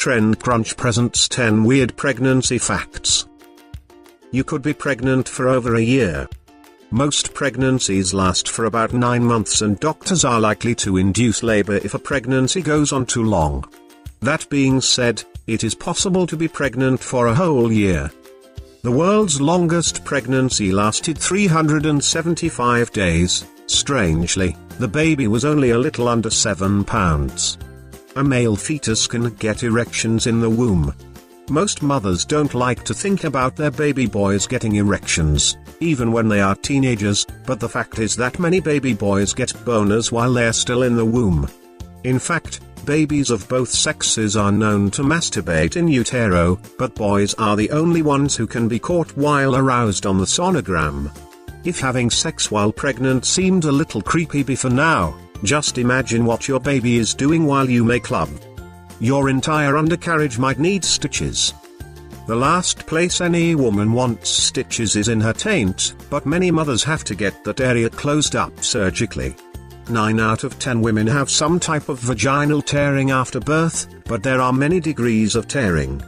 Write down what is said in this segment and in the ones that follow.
Trend Crunch presents 10 weird pregnancy facts. You could be pregnant for over a year. Most pregnancies last for about 9 months, and doctors are likely to induce labor if a pregnancy goes on too long. That being said, it is possible to be pregnant for a whole year. The world's longest pregnancy lasted 375 days. Strangely, the baby was only a little under 7 pounds. A male fetus can get erections in the womb. Most mothers don't like to think about their baby boys getting erections, even when they are teenagers, but the fact is that many baby boys get boners while they're still in the womb. In fact, babies of both sexes are known to masturbate in utero, but boys are the only ones who can be caught while aroused on the sonogram. If having sex while pregnant seemed a little creepy for now, just imagine what your baby is doing while you make love. Your entire undercarriage might need stitches. The last place any woman wants stitches is in her taint, but many mothers have to get that area closed up surgically. 9 out of 10 women have some type of vaginal tearing after birth, but there are many degrees of tearing.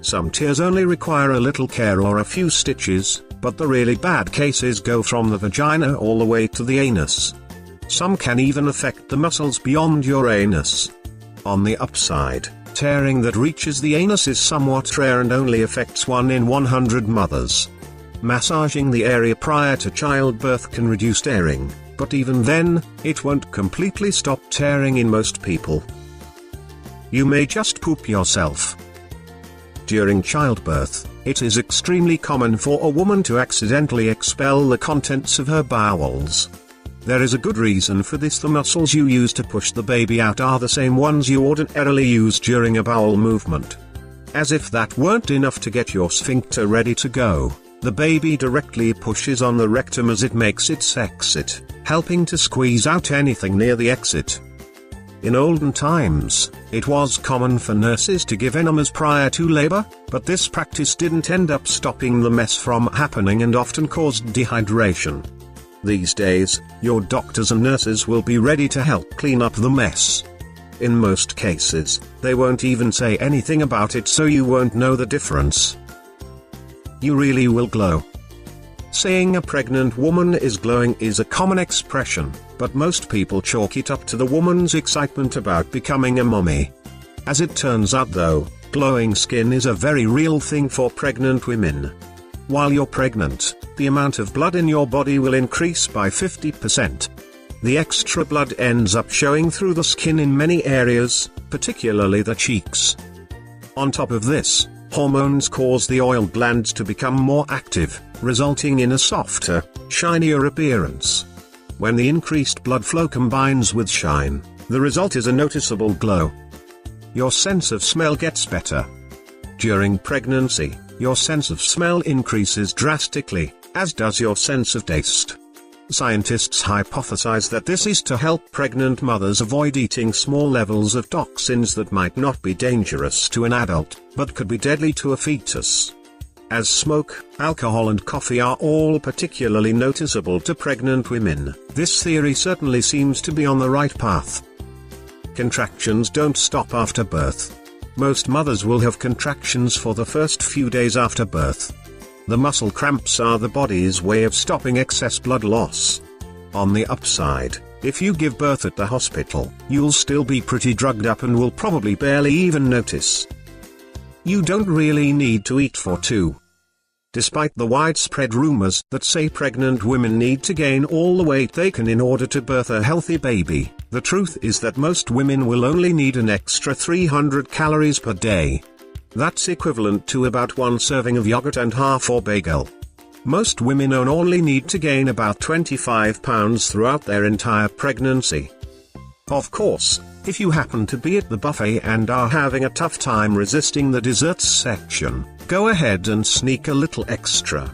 Some tears only require a little care or a few stitches, but the really bad cases go from the vagina all the way to the anus. Some can even affect the muscles beyond your anus. On the upside, tearing that reaches the anus is somewhat rare and only affects 1 in 100 mothers. Massaging the area prior to childbirth can reduce tearing, but even then, it won't completely stop tearing in most people. You may just poop yourself. During childbirth, it is extremely common for a woman to accidentally expel the contents of her bowels. There is a good reason for this. The muscles you use to push the baby out are the same ones you ordinarily use during a bowel movement. As if that weren't enough to get your sphincter ready to go, the baby directly pushes on the rectum as it makes its exit, helping to squeeze out anything near the exit. In olden times, it was common for nurses to give enemas prior to labor, but this practice didn't end up stopping the mess from happening and often caused dehydration. These days, your doctors and nurses will be ready to help clean up the mess. In most cases, they won't even say anything about it, so you won't know the difference. You really will glow. Saying a pregnant woman is glowing is a common expression, but most people chalk it up to the woman's excitement about becoming a mommy. As it turns out though, glowing skin is a very real thing for pregnant women. While you're pregnant, the amount of blood in your body will increase by 50%. The extra blood ends up showing through the skin in many areas, particularly the cheeks. On top of this, hormones cause the oil glands to become more active, resulting in a softer, shinier appearance. When the increased blood flow combines with shine, the result is a noticeable glow. Your sense of smell gets better. During pregnancy, your sense of smell increases drastically, as does your sense of taste. Scientists hypothesize that this is to help pregnant mothers avoid eating small levels of toxins that might not be dangerous to an adult, but could be deadly to a fetus. As smoke, alcohol and coffee are all particularly noticeable to pregnant women, this theory certainly seems to be on the right path. Contractions don't stop after birth. Most mothers will have contractions for the first few days after birth. The muscle cramps are the body's way of stopping excess blood loss. On the upside, if you give birth at the hospital, you'll still be pretty drugged up and will probably barely even notice. You don't really need to eat for 2. Despite the widespread rumors that say pregnant women need to gain all the weight they can in order to birth a healthy baby, the truth is that most women will only need an extra 300 calories per day. That's equivalent to about 1 serving of yogurt and half or bagel. Most women only need to gain about 25 pounds throughout their entire pregnancy. Of course, if you happen to be at the buffet and are having a tough time resisting the desserts section, go ahead and sneak a little extra.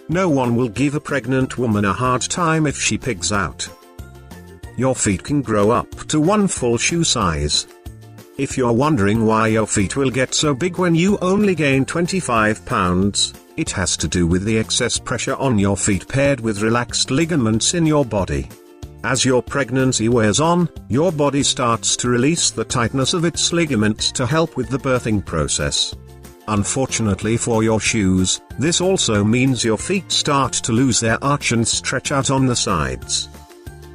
No one will give a pregnant woman a hard time if she pigs out. Your feet can grow up to 1 full shoe size. If you're wondering why your feet will get so big when you only gain 25 pounds, it has to do with the excess pressure on your feet paired with relaxed ligaments in your body. As your pregnancy wears on, your body starts to release the tightness of its ligaments to help with the birthing process. Unfortunately for your shoes, this also means your feet start to lose their arch and stretch out on the sides.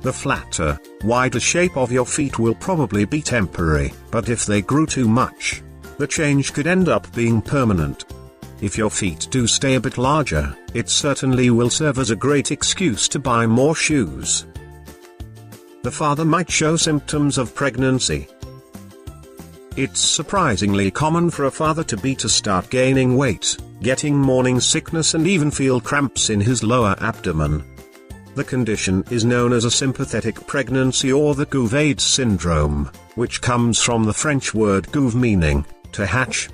The flatter, wider shape of your feet will probably be temporary, but if they grew too much, the change could end up being permanent. If your feet do stay a bit larger, it certainly will serve as a great excuse to buy more shoes. The father might show symptoms of pregnancy. It's surprisingly common for a father to start gaining weight, getting morning sickness and even feel cramps in his lower abdomen. The condition is known as a sympathetic pregnancy or the Gouvade syndrome, which comes from the French word gouve meaning, to hatch,